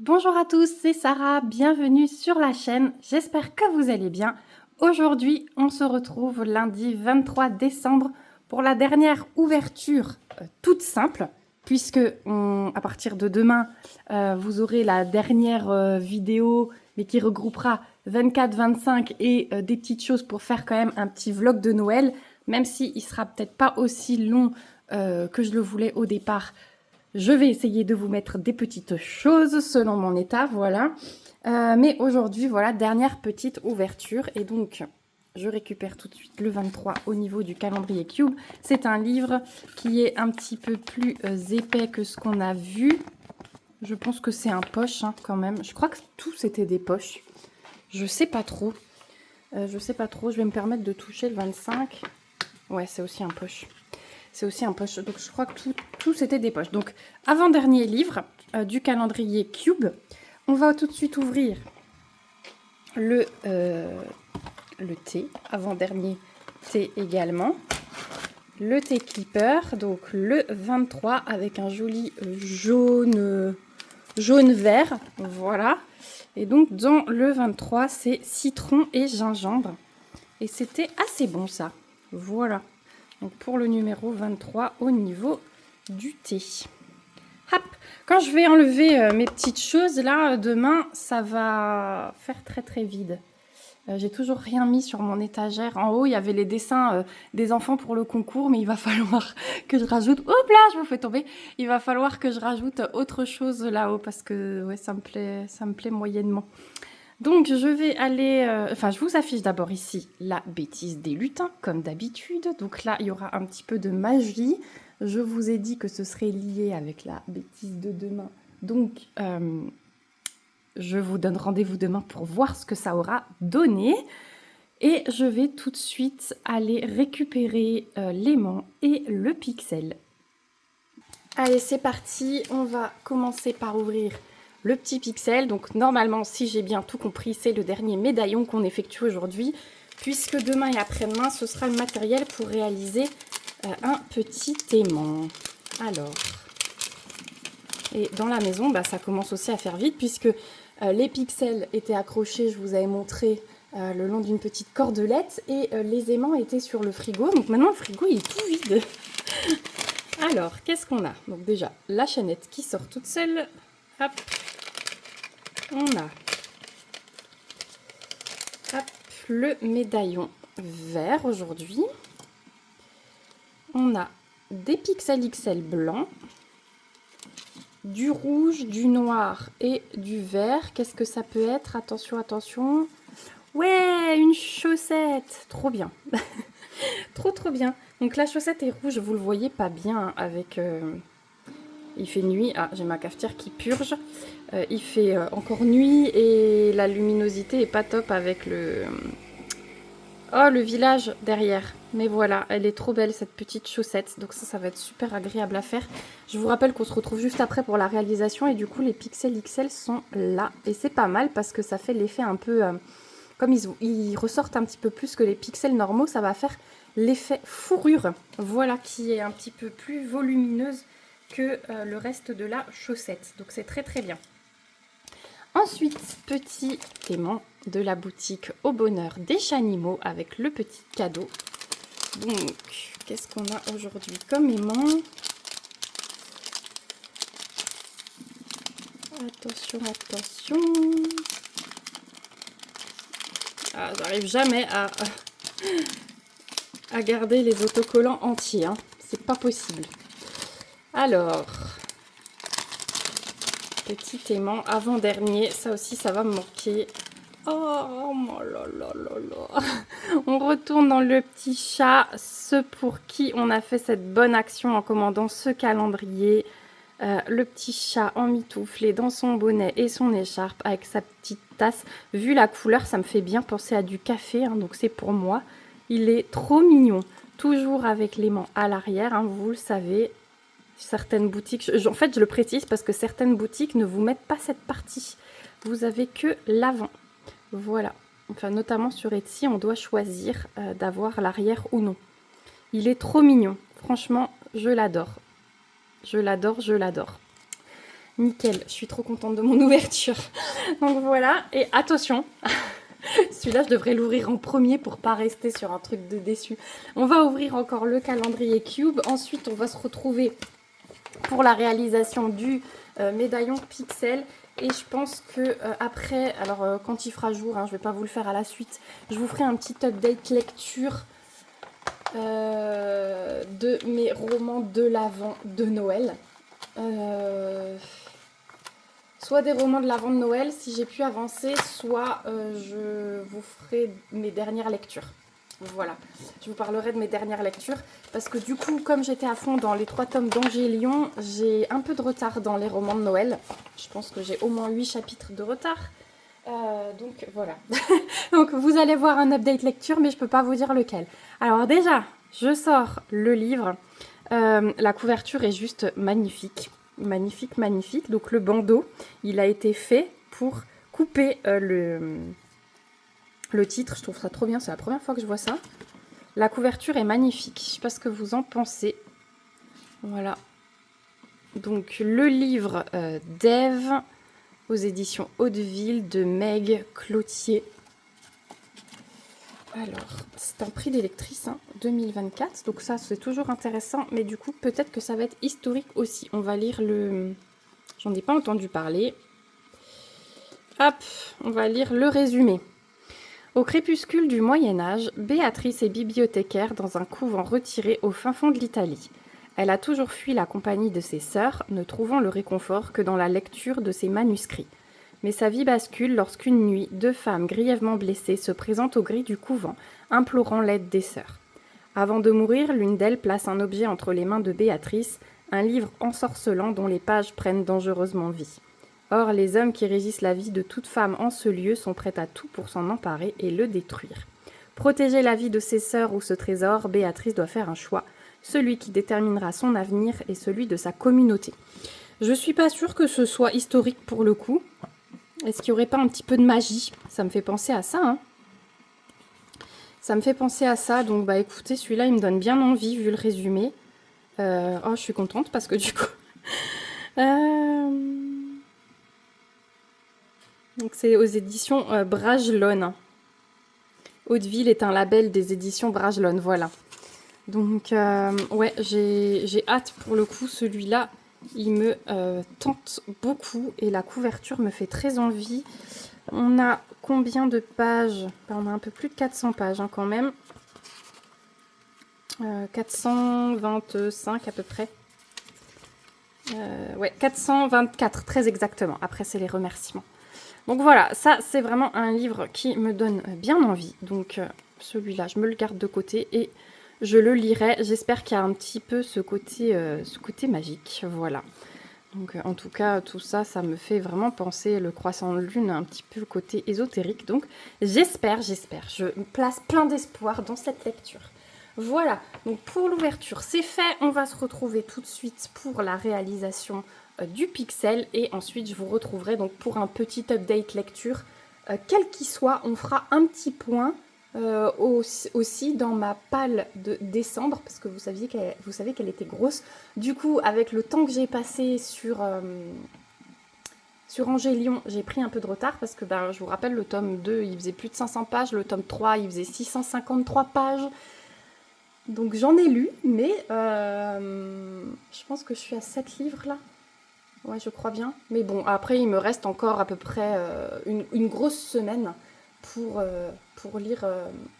Bonjour à tous, c'est Sarah, bienvenue sur la chaîne, j'espère que vous allez bien. Aujourd'hui, on se retrouve lundi 23 décembre pour la dernière ouverture toute simple, puisque à partir de demain, vous aurez la dernière vidéo, mais qui regroupera 24-25 et des petites choses pour faire quand même un petit vlog de Noël, même s'il sera peut-être pas aussi long que je le voulais au départ. Je vais essayer de vous mettre des petites choses selon mon état, voilà. Mais aujourd'hui, voilà, dernière petite ouverture. Et donc, je récupère tout de suite le 23 au niveau du calendrier Cube. C'est un livre qui est un petit peu plus épais que ce qu'on a vu. Je pense que c'est un poche hein, quand même. Je crois que tout c'était des poches. Je sais pas trop. Je vais me permettre de toucher le 25. Ouais, c'est aussi un poche. C'est aussi un poche. Donc, je crois que tout c'était des poches. Donc, avant-dernier livre du calendrier Cube. On va tout de suite ouvrir le thé. Avant-dernier thé également. Le thé Clipper. Donc, le 23 avec un joli jaune-vert. Voilà. Et donc, dans le 23, c'est citron et gingembre. Et c'était assez bon, ça. Voilà. Donc pour le numéro 23 au niveau du thé. Hop, quand je vais enlever mes petites choses, là, demain, ça va faire très très vide. J'ai toujours rien mis sur mon étagère. En haut, il y avait les dessins des enfants pour le concours, mais il va falloir que je rajoute... Hop là, je vous fais tomber. Il va falloir que je rajoute autre chose là-haut parce que ouais, ça me plaît moyennement. Donc, je vais aller... je vous affiche d'abord ici la bêtise des lutins, comme d'habitude. Donc là, il y aura un petit peu de magie. Je vous ai dit que ce serait lié avec la bêtise de demain. Donc, je vous donne rendez-vous demain pour voir ce que ça aura donné. Et je vais tout de suite aller récupérer l'aimant et le pixel. Allez, c'est parti. On va commencer par ouvrir le petit pixel. Donc normalement, si j'ai bien tout compris, c'est le dernier médaillon qu'on effectue aujourd'hui, puisque demain et après-demain, ce sera le matériel pour réaliser un petit aimant. Alors, et dans la maison, ça commence aussi à faire vite, puisque les pixels étaient accrochés, je vous avais montré, le long d'une petite cordelette, et les aimants étaient sur le frigo. Donc maintenant, le frigo, il est tout vide. Alors, qu'est-ce qu'on a? Donc déjà, la chaînette qui sort toute seule. Hop. On a le médaillon vert aujourd'hui. On a des pixels XL blancs, du rouge, du noir et du vert. Qu'est-ce que ça peut être? Attention, attention. Ouais, une chaussette. Trop bien. Trop bien. Donc la chaussette est rouge, vous le voyez pas bien avec... Il fait nuit. Ah, j'ai ma cafetière qui purge. Il fait encore nuit et la luminosité est pas top avec le... Oh, le village derrière. Mais voilà, elle est trop belle cette petite chaussette. Donc ça va être super agréable à faire. Je vous rappelle qu'on se retrouve juste après pour la réalisation. Et du coup, les pixels XL sont là. Et c'est pas mal parce que ça fait l'effet un peu... comme ils ressortent un petit peu plus que les pixels normaux, ça va faire l'effet fourrure. Voilà, qui est un petit peu plus volumineuse que le reste de la chaussette. Donc c'est très très bien. Ensuite, petit aimant de la boutique Au Bonheur des Chanimaux avec le petit cadeau. Donc, qu'est-ce qu'on a aujourd'hui comme aimant? Attention, attention. Ah, j'arrive jamais à garder les autocollants entiers. Hein. C'est pas possible. Alors, petit aimant avant-dernier. Ça aussi, ça va me manquer. Oh là là là là. On retourne dans le petit chat. Ceux pour qui on a fait cette bonne action en commandant ce calendrier. Le petit chat emmitouflé dans son bonnet et son écharpe avec sa petite tasse. Vu la couleur, ça me fait bien penser à du café, hein, donc c'est pour moi. Il est trop mignon. Toujours avec l'aimant à l'arrière, hein, vous le savez. Certaines boutiques, en fait je le précise parce que certaines boutiques ne vous mettent pas cette partie. Vous avez que l'avant. Voilà. Enfin, notamment sur Etsy, on doit choisir d'avoir l'arrière ou non. Il est trop mignon. Franchement, je l'adore. Je l'adore, je l'adore. Nickel, je suis trop contente de mon ouverture. Donc voilà, et attention, celui-là je devrais l'ouvrir en premier pour pas rester sur un truc de déçu. On va ouvrir encore le calendrier Cube, ensuite on va se retrouver pour la réalisation du médaillon Pixel. Et je pense que après, alors quand il fera jour, hein, je vais pas vous le faire à la suite, je vous ferai un petit update lecture de mes romans de l'Avent de Noël. Soit des romans de l'Avent de Noël si j'ai pu avancer, soit je vous ferai mes dernières lectures. Voilà, je vous parlerai de mes dernières lectures parce que du coup, comme j'étais à fond dans les 3 tomes d'Angélion, j'ai un peu de retard dans les romans de Noël. Je pense que j'ai au moins 8 chapitres de retard. Donc voilà. Donc vous allez voir un update lecture, mais je ne peux pas vous dire lequel. Alors déjà, je sors le livre. La couverture est juste magnifique. Magnifique, magnifique. Donc le bandeau, il a été fait pour couper le titre. Je trouve ça trop bien, c'est la première fois que je vois ça. La couverture est magnifique. Je ne sais pas ce que vous en pensez. Voilà. Donc le livre d'Ève aux éditions Hauteville de Meg Cloutier. Alors, c'est un prix d'électrice, hein, 2024. Donc ça, c'est toujours intéressant. Mais du coup, peut-être que ça va être historique aussi. On va lire le... J'en ai pas entendu parler. Hop, on va lire le résumé. Au crépuscule du Moyen-Âge, Béatrice est bibliothécaire dans un couvent retiré au fin fond de l'Italie. Elle a toujours fui la compagnie de ses sœurs, ne trouvant le réconfort que dans la lecture de ses manuscrits. Mais sa vie bascule lorsqu'une nuit, 2 femmes grièvement blessées se présentent aux grilles du couvent, implorant l'aide des sœurs. Avant de mourir, l'une d'elles place un objet entre les mains de Béatrice, un livre ensorcelant dont les pages prennent dangereusement vie. Or, les hommes qui régissent la vie de toute femme en ce lieu sont prêts à tout pour s'en emparer et le détruire. Protéger la vie de ses sœurs ou ce trésor, Béatrice doit faire un choix, celui qui déterminera son avenir et celui de sa communauté. Je suis pas sûre que ce soit historique pour le coup. Est-ce qu'il n'y aurait pas un petit peu de magie? Ça me fait penser à ça, hein. Ça me fait penser à ça, donc bah écoutez, celui-là il me donne bien envie vu le résumé. Oh, je suis contente parce que du coup... Donc c'est aux éditions Bragelonne. Hauteville est un label des éditions Bragelonne, voilà. Donc ouais, j'ai hâte pour le coup, celui-là, il me tente beaucoup et la couverture me fait très envie. On a combien de pages? On a un peu plus de 400 pages hein, quand même. 425 à peu près. Ouais, 424 très exactement. Après, c'est les remerciements. Donc voilà, ça c'est vraiment un livre qui me donne bien envie. Donc celui-là, je me le garde de côté et je le lirai. J'espère qu'il y a un petit peu ce côté magique. Voilà. Donc en tout cas, tout ça, ça me fait vraiment penser le croissant de lune, un petit peu le côté ésotérique. Donc j'espère. Je place plein d'espoir dans cette lecture. Voilà, donc pour l'ouverture, c'est fait. On va se retrouver tout de suite pour la réalisation du pixel et ensuite je vous retrouverai donc pour un petit update lecture. Quel qu'il soit, on fera un petit point aussi dans ma palle de décembre parce que vous savez qu'elle était grosse. Du coup, avec le temps que j'ai passé sur Angélion, j'ai pris un peu de retard parce que je vous rappelle, le tome 2 il faisait plus de 500 pages, le tome 3 il faisait 653 pages. Donc j'en ai lu, mais je pense que je suis à 7 livres là. Ouais, je crois bien. Mais bon, après, il me reste encore à peu près une grosse semaine pour lire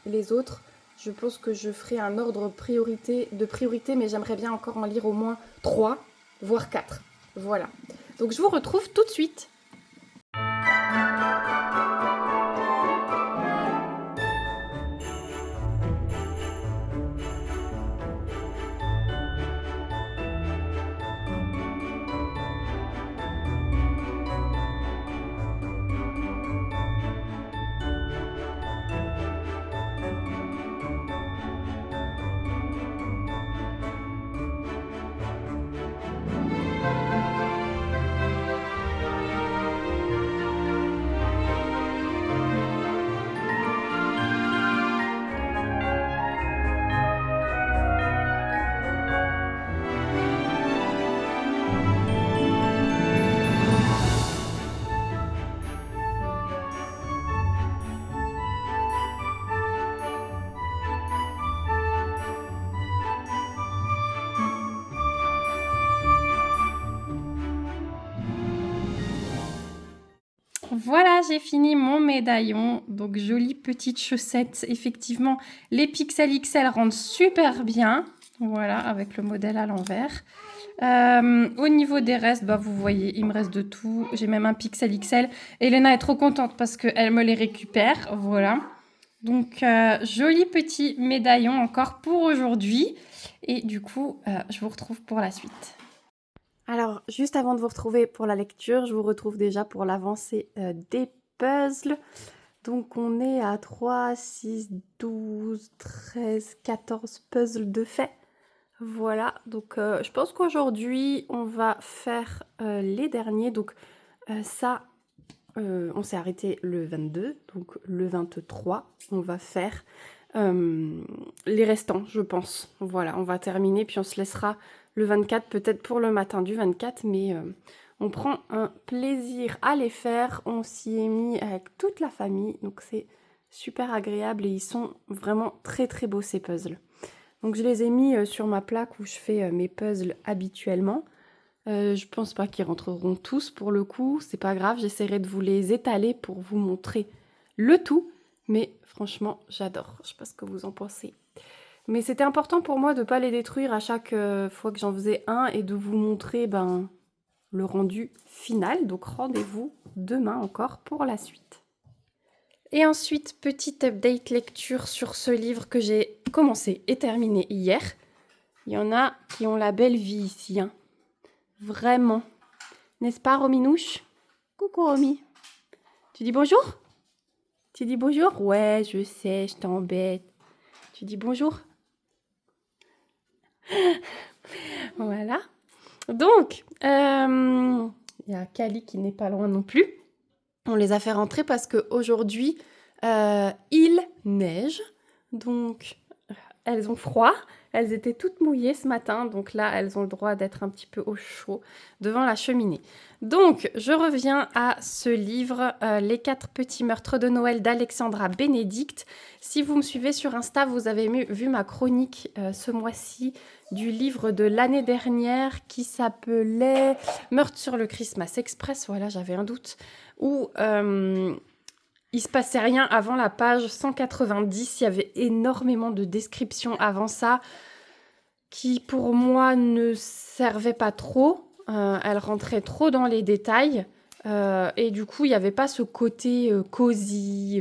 les autres. Je pense que je ferai un ordre de priorité, mais j'aimerais bien encore en lire au moins 3, voire 4. Voilà. Donc je vous retrouve tout de suite. Voilà, j'ai fini mon médaillon. Donc, jolie petite chaussette. Effectivement, les Pixel XL rendent super bien. Voilà, avec le modèle à l'envers. Au niveau des restes, bah, vous voyez, il me reste de tout. J'ai même un Pixel XL. Elena est trop contente parce qu'elle me les récupère. Voilà. Donc, joli petit médaillon encore pour aujourd'hui. Et du coup, je vous retrouve pour la suite. Alors, juste avant de vous retrouver pour la lecture, je vous retrouve déjà pour l'avancée des puzzles. Donc, on est à 3, 6, 12, 13, 14 puzzles de fait. Voilà, donc je pense qu'aujourd'hui, on va faire les derniers. Donc, ça, on s'est arrêté le 22, donc le 23, on va faire les restants, je pense. Voilà, on va terminer, puis on se laissera le 24, peut-être pour le matin du 24, mais on prend un plaisir à les faire. On s'y est mis avec toute la famille, donc c'est super agréable et ils sont vraiment très très beaux ces puzzles. Donc je les ai mis sur ma plaque où je fais mes puzzles habituellement. Je pense pas qu'ils rentreront tous pour le coup, c'est pas grave, j'essaierai de vous les étaler pour vous montrer le tout. Mais franchement, j'adore, je sais pas ce que vous en pensez. Mais c'était important pour moi de ne pas les détruire à chaque fois que j'en faisais un et de vous montrer le rendu final. Donc rendez-vous demain encore pour la suite. Et ensuite, petite update lecture sur ce livre que j'ai commencé et terminé hier. Il y en a qui ont la belle vie ici, hein. Vraiment. N'est-ce pas, Rominouche? Coucou, Romy. Tu dis bonjour? Tu dis bonjour? Ouais, je sais, je t'embête. Tu dis bonjour? Voilà. Donc, il y a Kali qui n'est pas loin non plus. On les a fait rentrer parce qu'aujourd'hui, il neige. Donc, elles ont froid. Elles étaient toutes mouillées ce matin. Donc là, elles ont le droit d'être un petit peu au chaud devant la cheminée. Donc, je reviens à ce livre, Les 4 petits meurtres de Noël d'Alexandra Bénédicte. Si vous me suivez sur Insta, vous avez vu ma chronique ce mois-ci du livre de l'année dernière qui s'appelait Meurtre sur le Christmas Express. Voilà, j'avais un doute. Où il se passait rien avant la page 190. Il y avait énormément de descriptions avant ça qui, pour moi, ne servaient pas trop. Elle rentrait trop dans les détails. Et du coup, il n'y avait pas ce côté cosy,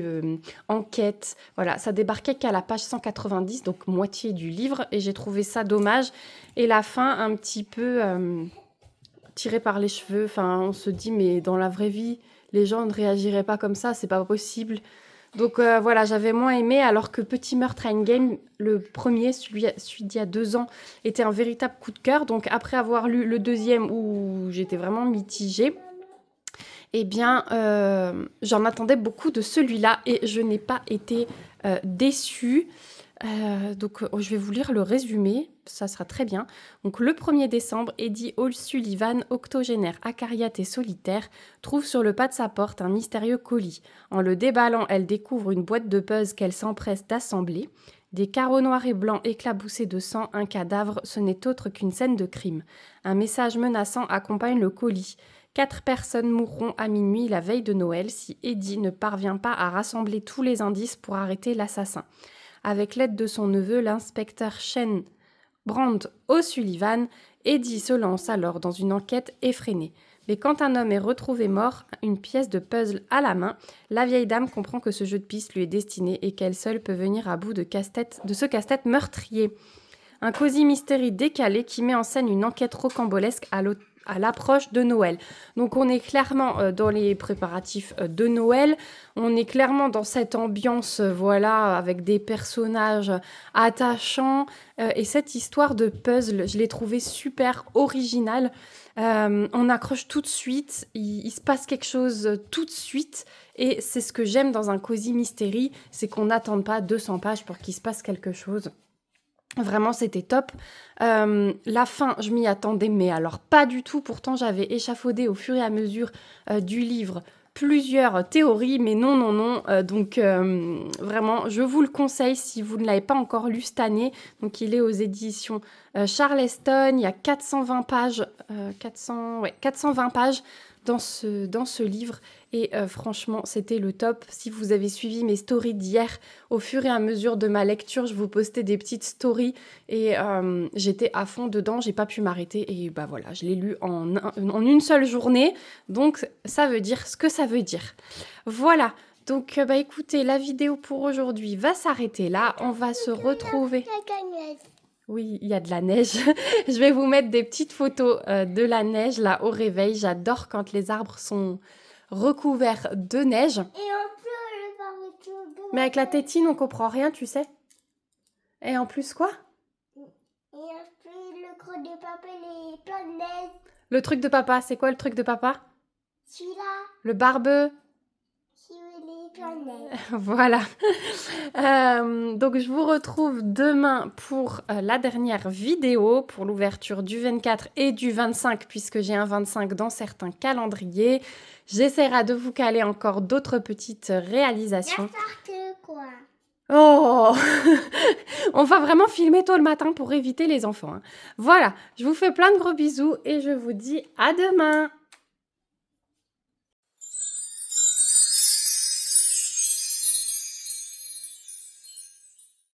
enquête. Voilà, ça débarquait qu'à la page 190, donc moitié du livre. Et j'ai trouvé ça dommage. Et la fin, un petit peu tirée par les cheveux. Enfin, on se dit, mais dans la vraie vie, les gens ne réagiraient pas comme ça, c'est pas possible. Donc voilà, j'avais moins aimé, alors que Petit meurtre à Endgame, le premier, celui d'il y a 2 ans, était un véritable coup de cœur. Donc après avoir lu le deuxième, où j'étais vraiment mitigée, eh bien, j'en attendais beaucoup de celui-là et je n'ai pas été déçue. Donc, je vais vous lire le résumé, ça sera très bien. Donc, le 1er décembre, Eddie O'Sullivan, octogénaire, acariâtre et solitaire, trouve sur le pas de sa porte un mystérieux colis. En le déballant, elle découvre une boîte de puzzles qu'elle s'empresse d'assembler. Des carreaux noirs et blancs éclaboussés de sang, un cadavre, ce n'est autre qu'une scène de crime. Un message menaçant accompagne le colis. 4 personnes mourront à minuit la veille de Noël si Eddie ne parvient pas à rassembler tous les indices pour arrêter l'assassin. Avec l'aide de son neveu, l'inspecteur Shane Brand O'Sullivan, Eddie se lance alors dans une enquête effrénée. Mais quand un homme est retrouvé mort, une pièce de puzzle à la main, la vieille dame comprend que ce jeu de piste lui est destiné et qu'elle seule peut venir à bout de ce casse-tête meurtrier. Un cosy mystery décalé qui met en scène une enquête rocambolesque à l'approche de Noël. Donc on est clairement dans les préparatifs de Noël, on est clairement dans cette ambiance, voilà, avec des personnages attachants, et cette histoire de puzzle, je l'ai trouvée super originale. On accroche tout de suite, il se passe quelque chose tout de suite, et c'est ce que j'aime dans un cosy mystery, c'est qu'on n'attende pas 200 pages pour qu'il se passe quelque chose. Vraiment, c'était top. La fin, je m'y attendais, mais alors pas du tout. Pourtant, j'avais échafaudé au fur et à mesure du livre plusieurs théories, mais non. Donc, vraiment, je vous le conseille si vous ne l'avez pas encore lu cette année. Donc, il est aux éditions Charleston. Il y a 420 pages. 420 pages. dans ce livre. Et franchement, c'était le top. Si vous avez suivi mes stories d'hier, au fur et à mesure de ma lecture, je vous postais des petites stories et j'étais à fond dedans. J'ai pas pu m'arrêter et bah voilà, je l'ai lu en une seule journée. Donc ça veut dire ce que ça veut dire. Voilà. Donc bah écoutez, la vidéo pour aujourd'hui va s'arrêter là. On va se retrouver. Oui, il y a de la neige. Je vais vous mettre des petites photos de la neige là au réveil. J'adore quand les arbres sont recouverts de neige. Et on peut le barbecue. Mais avec la tétine, on comprend rien, tu sais. Et en plus quoi? Et après, le creux de papa, les plein de neige. Le truc de papa, c'est quoi le truc de papa? Celui-là, Le barbeux. il est plein de neige. Voilà. Donc je vous retrouve demain pour la dernière vidéo, pour l'ouverture du 24 et du 25, puisque j'ai un 25 dans certains calendriers. J'essaierai de vous caler encore d'autres petites réalisations. N'importe quoi. Oh On va vraiment filmer tôt le matin pour éviter les enfants, hein. Voilà, je vous fais plein de gros bisous et je vous dis à demain.